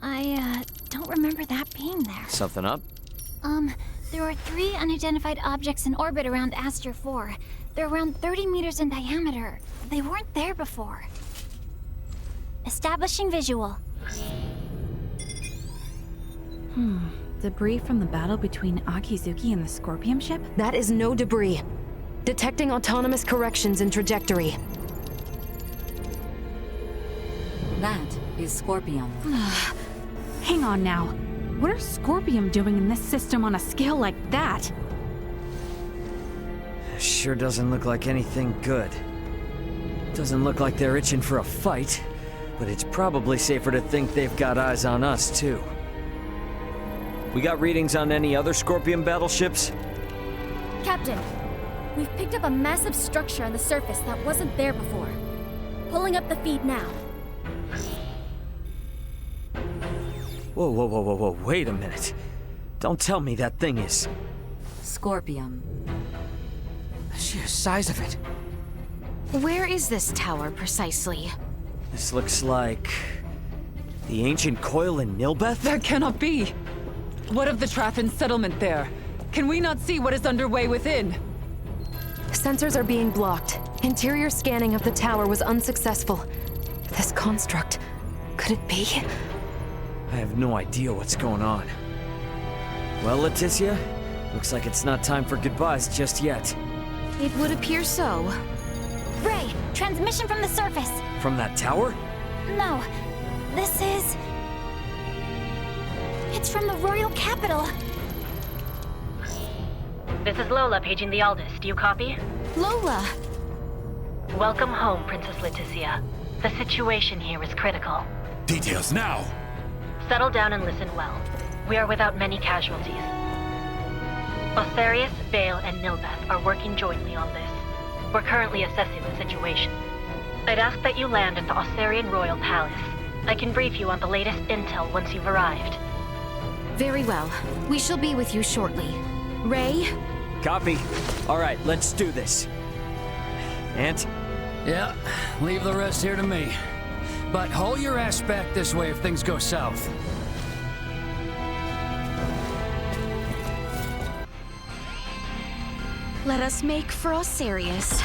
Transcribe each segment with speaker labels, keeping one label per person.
Speaker 1: I don't remember that being there.
Speaker 2: Something up?
Speaker 1: There are 3 unidentified objects in orbit around Aster IV. They're around 30 meters in diameter. They weren't there before. Establishing visual.
Speaker 3: Debris from the battle between Akizuki and the Scorpion ship?
Speaker 4: That is no debris. Detecting autonomous corrections in trajectory.
Speaker 5: That is Scorpion.
Speaker 3: Hang on now. What are Scorpion doing in this system on a scale like that?
Speaker 2: Sure doesn't look like anything good. Doesn't look like they're itching for a fight, but it's probably safer to think they've got eyes on us, too. We got readings on any other Scorpion battleships?
Speaker 6: Captain, we've picked up a massive structure on the surface that wasn't there before. Pulling up the feed now.
Speaker 2: Whoa, wait a minute. Don't tell me that thing is...
Speaker 5: Scorpion.
Speaker 7: The sheer size of it.
Speaker 4: Where is this tower precisely?
Speaker 2: This looks like... the Ancient Coil in Nihlbeth?
Speaker 8: That cannot be! What of the Trathen settlement there? Can we not see what is underway within?
Speaker 4: Sensors are being blocked. Interior scanning of the tower was unsuccessful. This construct, could it be?
Speaker 2: I have no idea what's going on. Well, Leticia, looks like it's not time for goodbyes just yet.
Speaker 4: It would appear so.
Speaker 1: Ray, transmission from the surface.
Speaker 2: From that tower?
Speaker 1: No, this is... It's from the royal capital.
Speaker 9: This is Lola paging the Aldous. Do you copy?
Speaker 4: Lola!
Speaker 9: Welcome home, Princess Leticia. The situation here is critical.
Speaker 10: Details now!
Speaker 9: Settle down and listen well. We are without many casualties. Aucerius, Vale, and Nihlbeth are working jointly on this. We're currently assessing the situation. I'd ask that you land at the Aucerian Royal Palace. I can brief you on the latest intel once you've arrived.
Speaker 4: Very well. We shall be with you shortly. Ray?
Speaker 2: Copy. All right, let's do this. Ant?
Speaker 7: Yeah, leave the rest here to me. But haul your ass back this way if things go south.
Speaker 4: Let us make for Aucerius.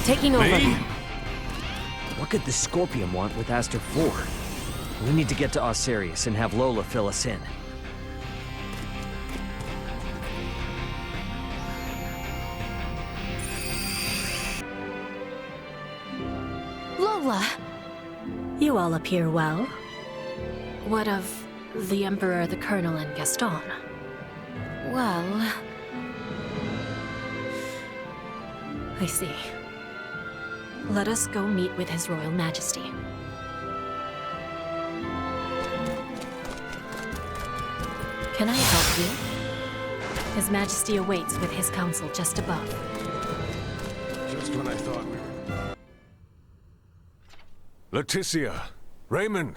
Speaker 4: Taking over.
Speaker 2: What could the Scorpion want with Aster IV? We need to get to Aucerius and have Lola fill us in.
Speaker 4: Lola!
Speaker 11: You all appear well. What of the Emperor, the Colonel, and Gaston?
Speaker 4: Well...
Speaker 11: I see. Let us go meet with His Royal Majesty. Can I help you? His Majesty awaits with his council just above.
Speaker 10: Just when I thought we were... Leticia, Raymond,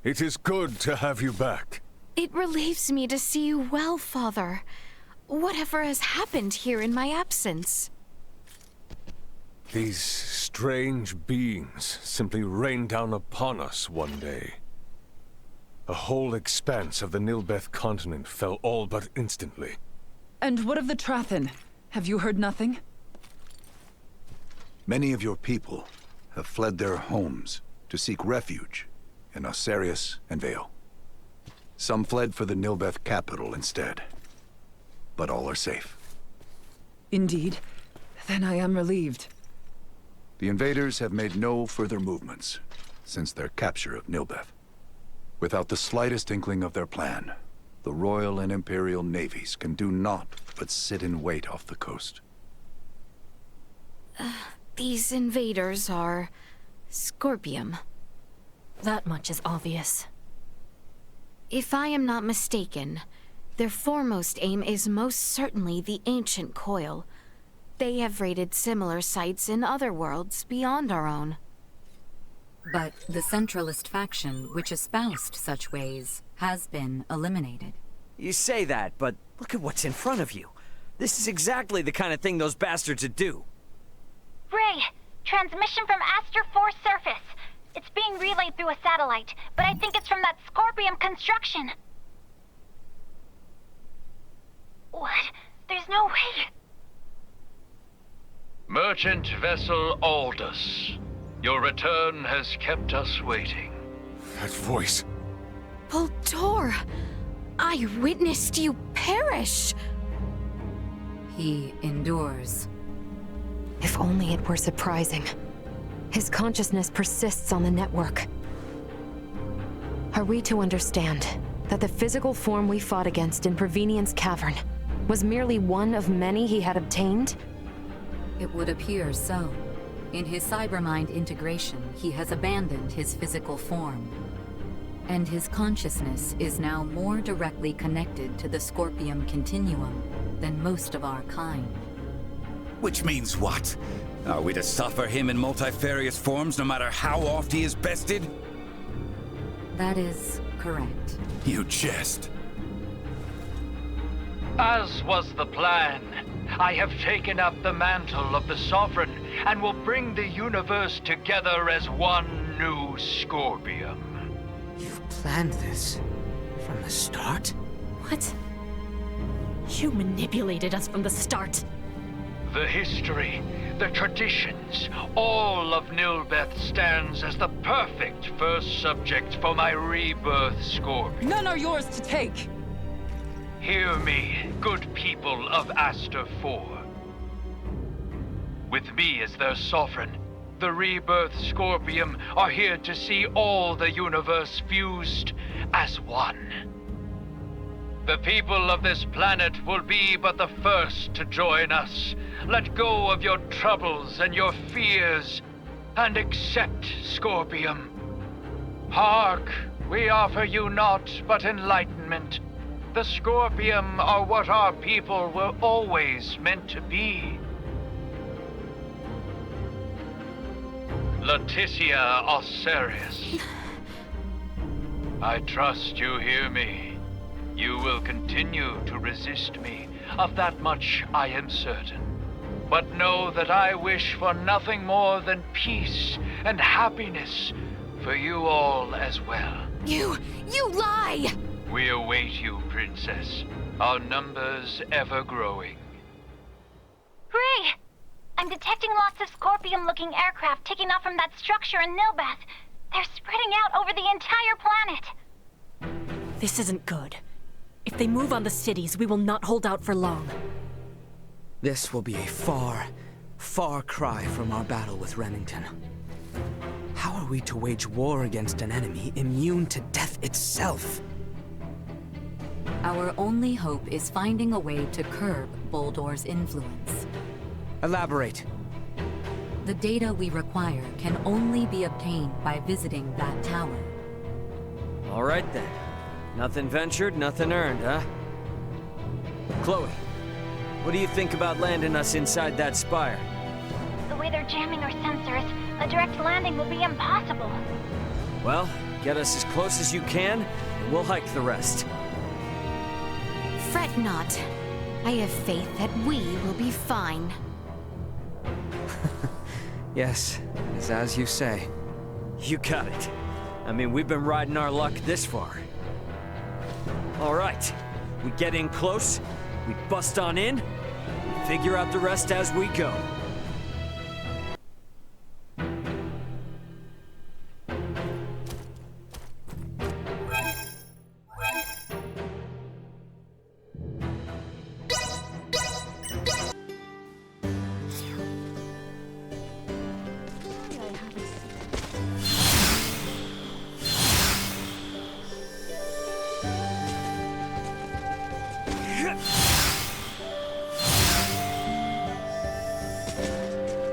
Speaker 10: it is good to have you back.
Speaker 4: It relieves me to see you well, Father. Whatever has happened here in my absence?
Speaker 10: These strange beings simply rained down upon us one day. A whole expanse of the Nihlbeth continent fell all but instantly.
Speaker 8: And what of the Trathen? Have you heard nothing?
Speaker 12: Many of your people have fled their homes to seek refuge in Aucerius and Vale. Some fled for the Nihlbeth capital instead, but all are safe.
Speaker 8: Indeed. Then I am relieved.
Speaker 12: The invaders have made no further movements since their capture of Nihlbeth. Without the slightest inkling of their plan, the Royal and Imperial navies can do naught but sit in wait off the coast.
Speaker 4: These invaders are... Scorpium.
Speaker 11: That much is obvious.
Speaker 4: If I am not mistaken, their foremost aim is most certainly the Ancient Coil. They have raided similar sites in other worlds beyond our own.
Speaker 5: But the Centralist faction, which espoused such ways, has been eliminated.
Speaker 2: You say that, but look at what's in front of you. This is exactly the kind of thing those bastards would do.
Speaker 1: Ray, transmission from Aster IV surface. It's being relayed through a satellite, but I think it's from that Scorpium construction. What? There's no way.
Speaker 13: Merchant vessel Aldous. Your return has kept us waiting.
Speaker 10: That voice.
Speaker 4: bohld'or! I witnessed you perish!
Speaker 5: He endures.
Speaker 14: If only it were surprising. His consciousness persists on the network. Are we to understand that the physical form we fought against in Provenient's cavern was merely one of many he had obtained?
Speaker 5: It would appear so. In his cybermind integration, he has abandoned his physical form. And his consciousness is now more directly connected to the Scorpium continuum than most of our kind.
Speaker 15: Which means what? Are we to suffer him in multifarious forms no matter how oft he is bested?
Speaker 5: That is correct.
Speaker 15: You jest.
Speaker 13: As was the plan, I have taken up the mantle of the Sovereign and will bring the universe together as one new Scorpium.
Speaker 16: You've planned this from the start?
Speaker 11: What? You manipulated us from the start.
Speaker 13: The history, the traditions, all of Nihlbeth stands as the perfect first subject for my rebirth Scorpion.
Speaker 8: None are yours to take!
Speaker 13: Hear me, good people of Aster IV. With me as their sovereign, the rebirth Scorpium are here to see all the universe fused as one. The people of this planet will be but the first to join us. Let go of your troubles and your fears, and accept Scorpium. Hark, we offer you naught but enlightenment. The Scorpium are what our people were always meant to be. Leticia Aucerius. I trust you hear me. You will continue to resist me. Of that much I am certain. But know that I wish for nothing more than peace and happiness for you all as well.
Speaker 4: You lie!
Speaker 13: We await you, Princess. Our numbers ever growing.
Speaker 1: Ray! I'm detecting lots of Scorpium-looking aircraft taking off from that structure in Nihlbeth. They're spreading out over the entire planet.
Speaker 11: This isn't good. If they move on the cities, we will not hold out for long.
Speaker 16: This will be a far, far cry from our battle with Remington. How are we to wage war against an enemy immune to death itself?
Speaker 5: Our only hope is finding a way to curb bohld'or's influence.
Speaker 16: Elaborate.
Speaker 5: The data we require can only be obtained by visiting that tower.
Speaker 2: All right then. Nothing ventured, nothing earned, huh? Chloe, what do you think about landing us inside that spire?
Speaker 1: The way they're jamming our sensors, a direct landing will be impossible.
Speaker 2: Well, get us as close as you can, and we'll hike the rest.
Speaker 4: Fret not. I have faith that we will be fine.
Speaker 16: Yes, it's as you say.
Speaker 2: You got it. I mean, we've been riding our luck this far. All right, we get in close, we bust on in, we figure out the rest as we go.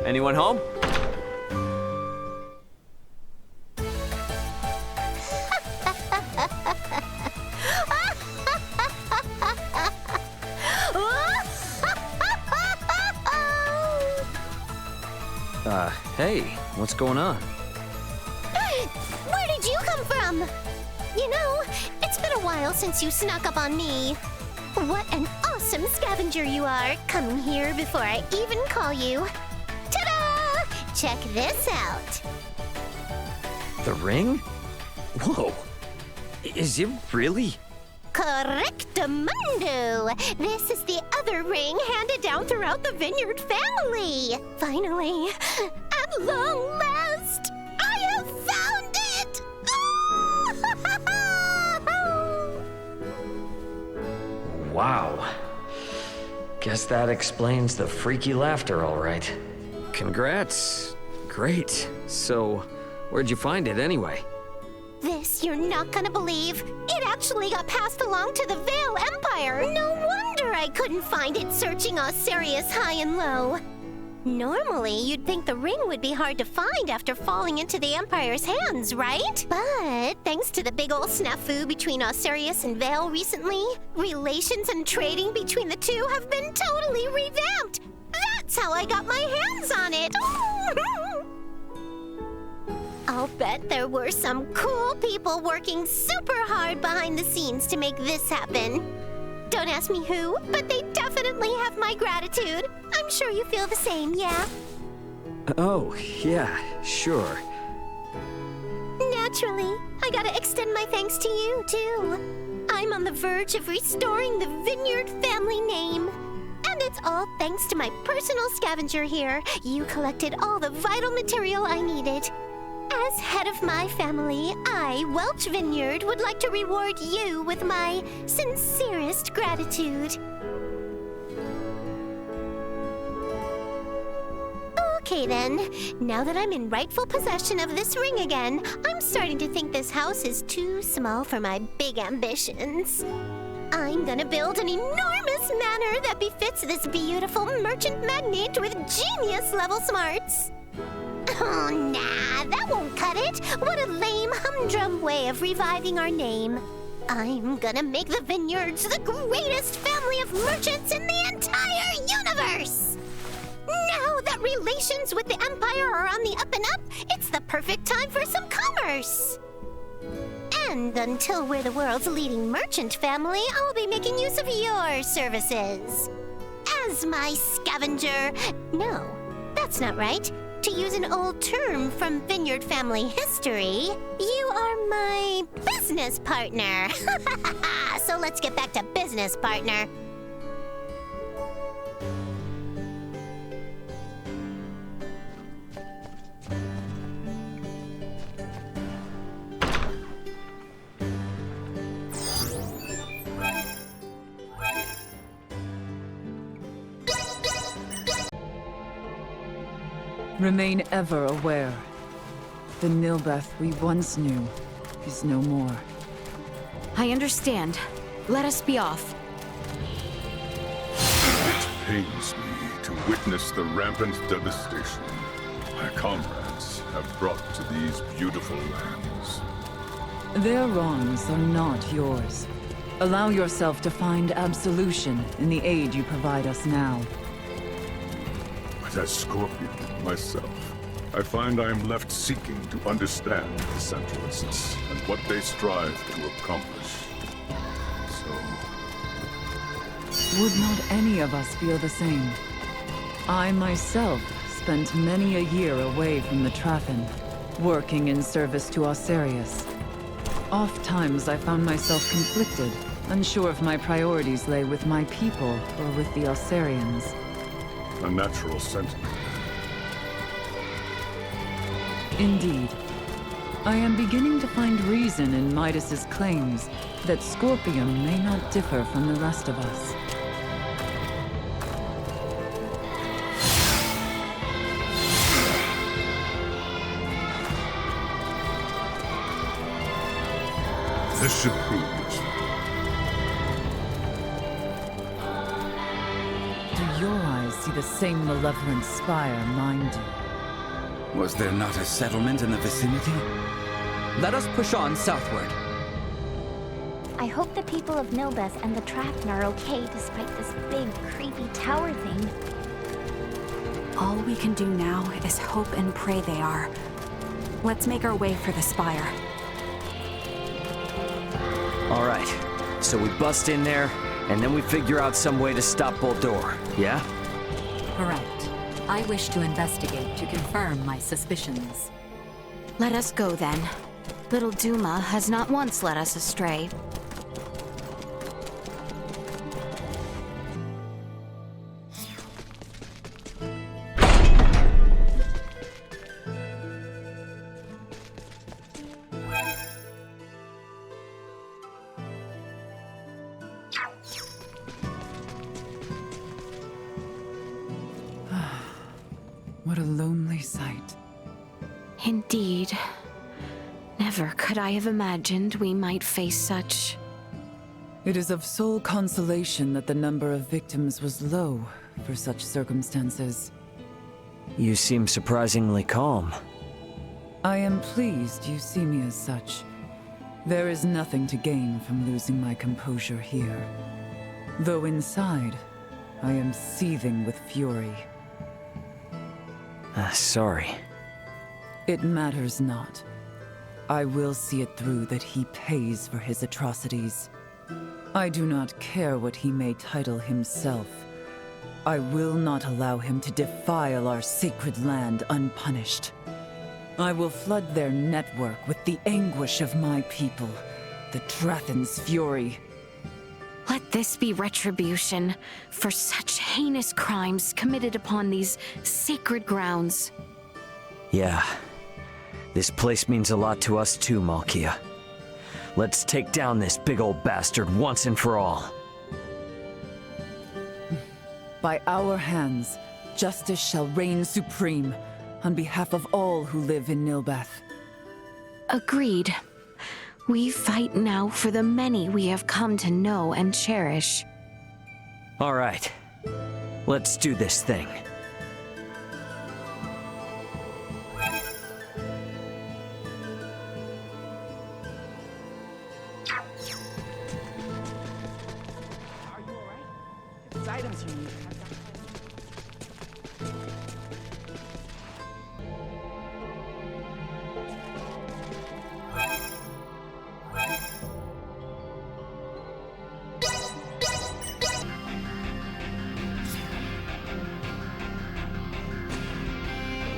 Speaker 2: Anyone home? Hey, what's going on?
Speaker 17: Where did you come from? You know, it's been a while since you snuck up on me. What an awesome awesome scavenger you are, coming here before I even call you. Ta-da! Check this out.
Speaker 2: The ring? Whoa. Is it really?
Speaker 17: Correctamundo! This is the other ring handed down throughout the Vineyard family. Finally, at long last, I have found it!
Speaker 2: Wow. Guess that explains the freaky laughter, all right. Congrats. Great. So, where'd you find it anyway?
Speaker 17: This you're not gonna believe. It actually got passed along to the Vale Empire. No wonder I couldn't find it searching Aucerius high and low. Normally, you'd think the ring would be hard to find after falling into the Empire's hands, right? But thanks to the big ol' snafu between Aucerius and Vale recently, relations and trading between the two have been totally revamped. That's how I got my hands on it. I'll bet there were some cool people working super hard behind the scenes to make this happen. Don't ask me who, but they definitely have my gratitude. I'm sure you feel the same, yeah?
Speaker 2: Oh, yeah, sure.
Speaker 17: Naturally, I gotta extend my thanks to you, too. I'm on the verge of restoring the Vineyard family name. And it's all thanks to my personal scavenger here. You collected all the vital material I needed. As head of my family, I, Welch Vineyard, would like to reward you with my sincerest gratitude. Okay then, now that I'm in rightful possession of this ring again, I'm starting to think this house is too small for my big ambitions. I'm gonna build an enormous manor that befits this beautiful merchant magnate with genius-level smarts. Oh, nah, that won't cut it. What a lame, humdrum way of reviving our name. I'm gonna make the Vineyards the greatest family of merchants in the entire universe! Now that relations with the Empire are on the up and up, it's the perfect time for some commerce! And until we're the world's leading merchant family, I'll be making use of your services. As my scavenger... No, that's not right. To use an old term from Vineyard family history, you are my business partner. So let's get back to business, partner.
Speaker 8: Remain ever aware. The Nihlbeth we once knew is no more.
Speaker 4: I understand. Let us be off.
Speaker 18: It pains me to witness the rampant devastation my comrades have brought to these beautiful lands.
Speaker 8: Their wrongs are not yours. Allow yourself to find absolution in the aid you provide us now.
Speaker 18: But as Scorpion myself, I find I am left seeking to understand the Centralists and what they strive to accomplish. So...
Speaker 8: Would not any of us feel the same? I myself spent many a year away from the Trathen, working in service to Aucerius. Oft-times I found myself conflicted, unsure if my priorities lay with my people or with the Aucerians.
Speaker 18: A natural sentiment.
Speaker 8: Indeed. I am beginning to find reason in Midas's claims that Scorpium may not differ from the rest of us.
Speaker 18: This should prove it.
Speaker 8: Do your eyes see the same malevolent spire mine do?
Speaker 15: Was there not a settlement in the vicinity?
Speaker 16: Let us push on southward.
Speaker 1: I hope the people of Nihlbeth and the Trathen are okay despite this big, creepy tower thing.
Speaker 3: All we can do now is hope and pray they are. Let's make our way for the spire.
Speaker 2: All right, so we bust in there, and then we figure out some way to stop bohld'or, yeah?
Speaker 5: Correct. I wish to investigate to confirm my suspicions.
Speaker 4: Let us go then. Little Duma has not once led us astray.
Speaker 8: What a lonely sight.
Speaker 4: Indeed. Never could I have imagined we might face such.
Speaker 8: It is of sole consolation that the number of victims was low for such circumstances.
Speaker 2: You seem surprisingly calm.
Speaker 8: I am pleased you see me as such. There is nothing to gain from losing my composure here. Though inside, I am seething with fury.
Speaker 2: Sorry.
Speaker 8: It matters not. I will see it through that he pays for his atrocities. I do not care what he may title himself. I will not allow him to defile our sacred land unpunished. I will flood their network with the anguish of my people, the Trathen's fury.
Speaker 4: Let this be retribution for such heinous crimes committed upon these sacred grounds.
Speaker 2: Yeah. This place means a lot to us too, Malkya. Let's take down this big old bastard once and for all.
Speaker 8: By our hands, justice shall reign supreme on behalf of all who live in Nihlbeth.
Speaker 4: Agreed. We fight now for the many we have come to know and cherish.
Speaker 2: All right. Let's do this thing.
Speaker 19: Items you need.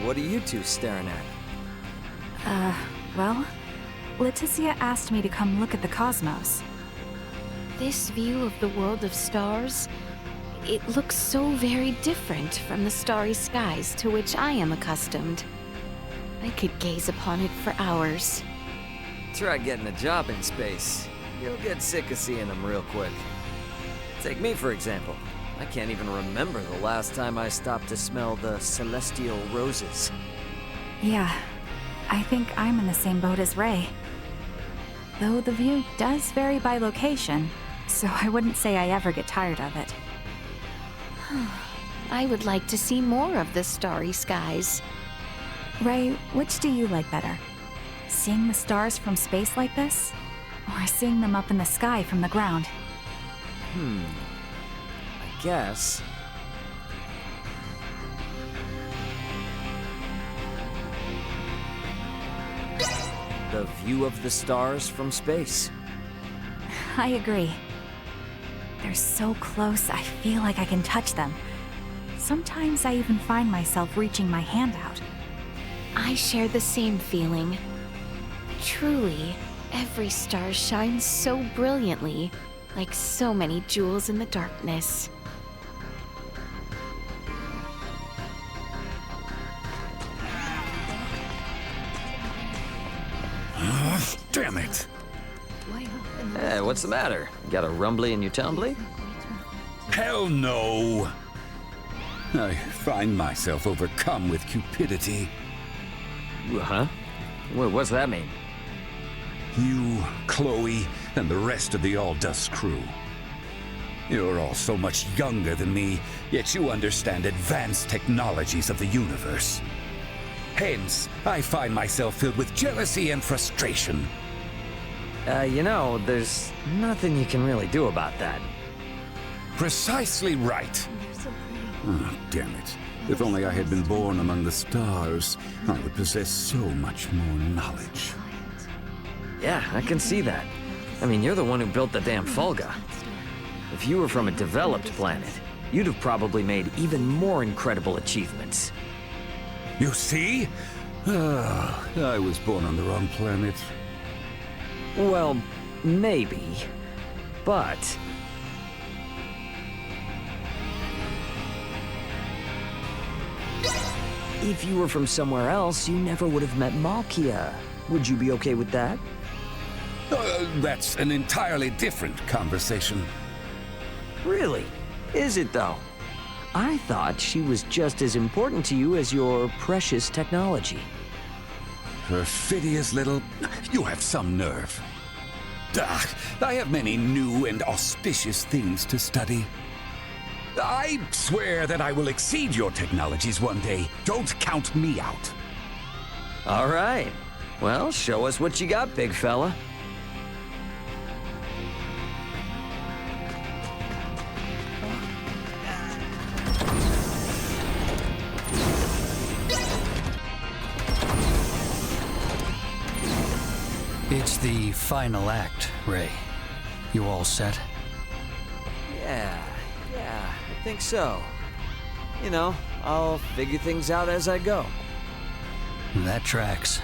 Speaker 2: What are you two staring at?
Speaker 3: Well, Leticia asked me to come look at the cosmos.
Speaker 4: This view of the world of stars, it looks so very different from the starry skies to which I am accustomed. I could gaze upon it for hours.
Speaker 2: Try getting a job in space. You'll get sick of seeing them real quick. Take me, for example. I can't even remember the last time I stopped to smell the celestial roses.
Speaker 3: Yeah, I think I'm in the same boat as Ray. Though the view does vary by location, so I wouldn't say I ever get tired of it.
Speaker 4: I would like to see more of the starry skies.
Speaker 3: Ray, which do you like better? Seeing the stars from space like this? Or seeing them up in the sky from the ground?
Speaker 2: I guess. The view of the stars from space.
Speaker 3: I agree. They're so close, I feel like I can touch them. Sometimes I even find myself reaching my hand out.
Speaker 4: I share the same feeling. Truly, every star shines so brilliantly, like so many jewels in the darkness.
Speaker 15: Damn it!
Speaker 2: Hey, what's the matter? You got a rumbly in your tumbly?
Speaker 15: Hell no! I find myself overcome with cupidity.
Speaker 2: Huh? What's that mean?
Speaker 15: You, Chloe, and the rest of the All-Dust crew. You're all so much younger than me, yet you understand advanced technologies of the universe. Hence, I find myself filled with jealousy and frustration.
Speaker 2: You know, there's nothing you can really do about that.
Speaker 15: Precisely right. Oh, damn it. If only I had been born among the stars, I would possess so much more knowledge.
Speaker 2: Yeah, I can see that. I mean, you're the one who built the damn Fulga. If you were from a developed planet, you'd have probably made even more incredible achievements.
Speaker 15: You see? I was born on the wrong planet.
Speaker 2: Well, maybe. But... if you were from somewhere else, you never would have met Malkya. Would you be okay with that?
Speaker 15: That's an entirely different conversation.
Speaker 2: Really? Is it, though? I thought she was just as important to you as your precious technology.
Speaker 15: Perfidious little... You have some nerve. I have many new and auspicious things to study. I swear that I will exceed your technologies one day. Don't count me out.
Speaker 2: All right. Well, show us what you got, big fella.
Speaker 7: It's the final act, Ray. You all set?
Speaker 2: Yeah, I think so. You know, I'll figure things out as I go.
Speaker 7: That tracks.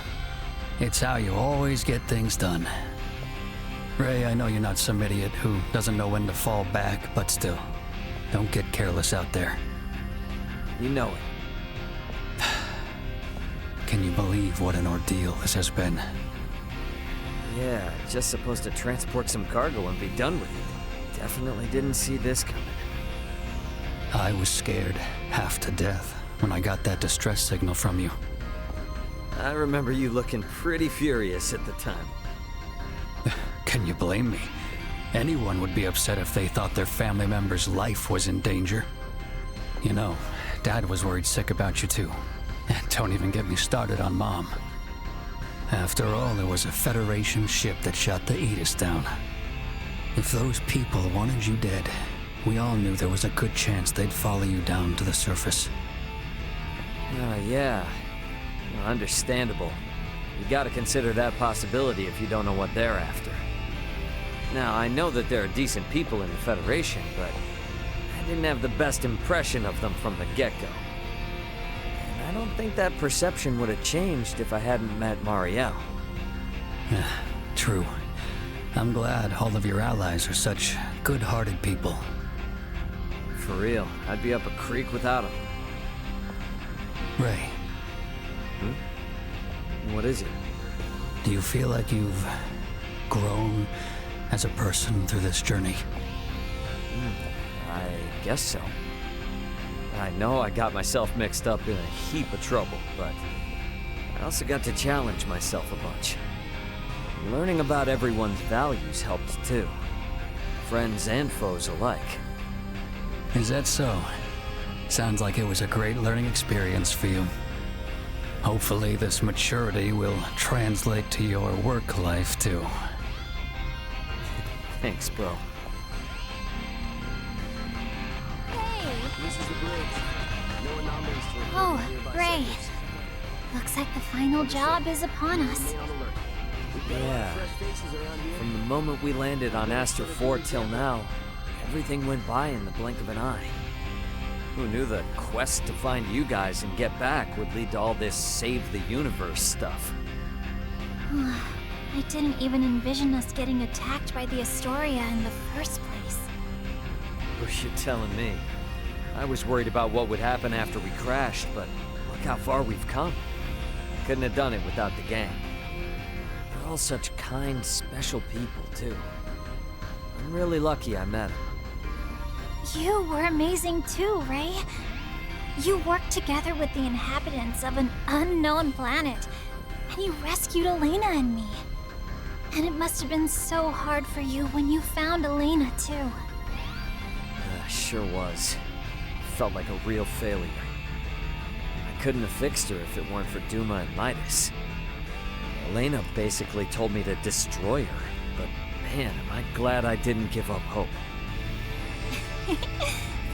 Speaker 7: It's how you always get things done. Ray, I know you're not some idiot who doesn't know when to fall back, but still, don't get careless out there.
Speaker 2: You know it.
Speaker 7: Can you believe what an ordeal this has been?
Speaker 2: Yeah, just supposed to transport some cargo and be done with it. Definitely didn't see this coming.
Speaker 7: I was scared half to death when I got that distress signal from you.
Speaker 2: I remember you looking pretty furious at the time.
Speaker 7: Can you blame me? Anyone would be upset if they thought their family member's life was in danger. You know, Dad was worried sick about you too. And don't even get me started on Mom. After all, it was a Federation ship that shot the Aegis down. If those people wanted you dead, we all knew there was a good chance they'd follow you down to the surface.
Speaker 2: Yeah. Well, understandable. You gotta consider that possibility if you don't know what they're after. Now, I know that there are decent people in the Federation, but I didn't have the best impression of them from the get-go. And I don't think that perception would have changed if I hadn't met Marielle.
Speaker 7: True. I'm glad all of your allies are such good-hearted people.
Speaker 2: For real, I'd be up a creek without them.
Speaker 7: Ray.
Speaker 2: What is it?
Speaker 7: Do you feel like you've grown as a person through this journey?
Speaker 2: I guess so. I know I got myself mixed up in a heap of trouble, but I also got to challenge myself a bunch. Learning about everyone's values helped too. Friends and foes alike.
Speaker 7: Is that so? Sounds like it was a great learning experience for you. Hopefully this maturity will translate to your work life too.
Speaker 2: Thanks, bro.
Speaker 1: Oh, Ray. Looks like the final job is upon us.
Speaker 2: Yeah. From the moment we landed on Aster IV till now, everything went by in the blink of an eye. Who knew the quest to find you guys and get back would lead to all this save the universe stuff?
Speaker 1: I didn't even envision us getting attacked by the Astoria in the first place.
Speaker 2: Wish you're telling me. I was worried about what would happen after we crashed, but look how far we've come. Couldn't have done it without the gang. They're all such kind, special people, too. I'm really lucky I met them.
Speaker 1: You were amazing too, Ray. You worked together with the inhabitants of an unknown planet, and you rescued Elena and me. And it must have been so hard for you when you found Elena, too.
Speaker 2: Sure was. Felt like a real failure. I couldn't have fixed her if it weren't for Duma and Midas. Elena basically told me to destroy her, but man, am I glad I didn't give up hope.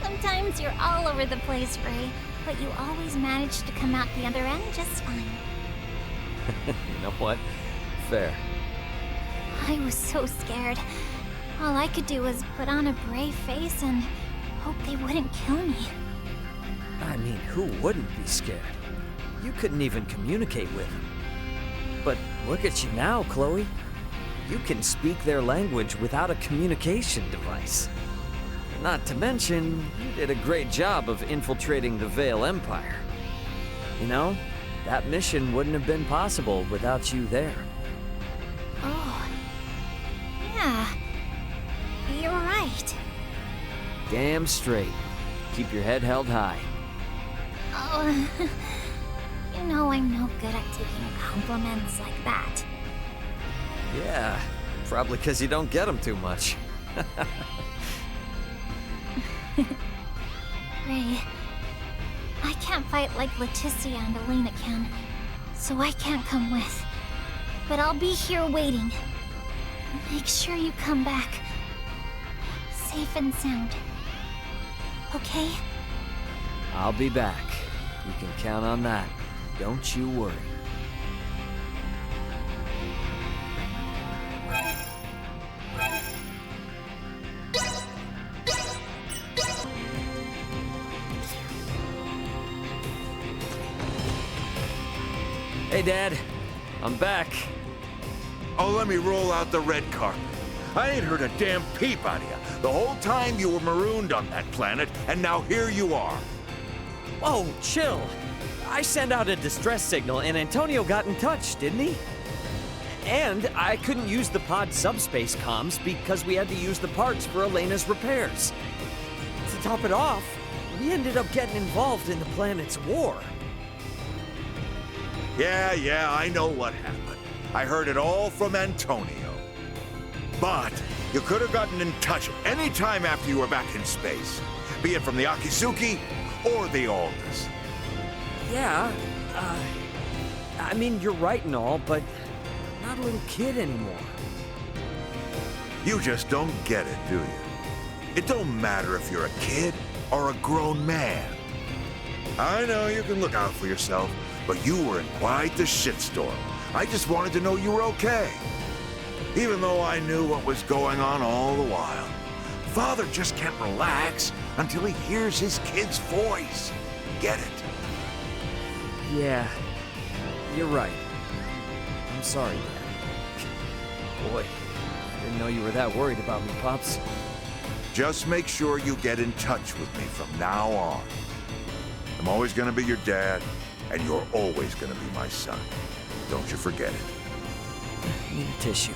Speaker 1: Sometimes you're all over the place, Ray, but you always manage to come out the other end just fine.
Speaker 2: You know what? Fair.
Speaker 1: I was so scared. All I could do was put on a brave face and hope they wouldn't kill me.
Speaker 2: I mean, who wouldn't be scared? You couldn't even communicate with them. But look at you now, Chloe. You can speak their language without a communication device. Not to mention, you did a great job of infiltrating the Vale Empire. You know, that mission wouldn't have been possible without you there.
Speaker 1: Oh. Yeah. You're right.
Speaker 2: Damn straight. Keep your head held high.
Speaker 1: Oh. You know I'm no good at taking compliments like that.
Speaker 2: Yeah, probably because you don't get them too much.
Speaker 1: Ray, I can't fight like Leticia and Elena can, so I can't come with. But I'll be here waiting. Make sure you come back. Safe and sound. Okay?
Speaker 2: I'll be back. You can count on that. Don't you worry. Hey, Dad. I'm back.
Speaker 19: Oh, let me roll out the red carpet. I ain't heard a damn peep out of you. The whole time you were marooned on that planet, and now here you are.
Speaker 2: Oh, chill. I sent out a distress signal and Antonio got in touch, didn't he? And I couldn't use the pod subspace comms because we had to use the parts for Elena's repairs. To top it off, we ended up getting involved in the planet's war.
Speaker 19: Yeah, I know what happened. I heard it all from Antonio. But you could have gotten in touch any time after you were back in space, be it from the Akitsuki or the Aldous.
Speaker 2: Yeah, I mean, you're right and all, but I'm not a little kid anymore.
Speaker 19: You just don't get it, do you? It don't matter if you're a kid or a grown man. I know you can look out for yourself, but you were in quite the shitstorm. I just wanted to know you were okay. Even though I knew what was going on all the while. Father just can't relax until he hears his kid's voice. Get it?
Speaker 2: Yeah, you're right. I'm sorry, Dad. Boy, I didn't know you were that worried about me, Pops.
Speaker 19: Just make sure you get in touch with me from now on. I'm always gonna be your dad, and you're always gonna be my son. Don't you forget it.
Speaker 2: Need a tissue.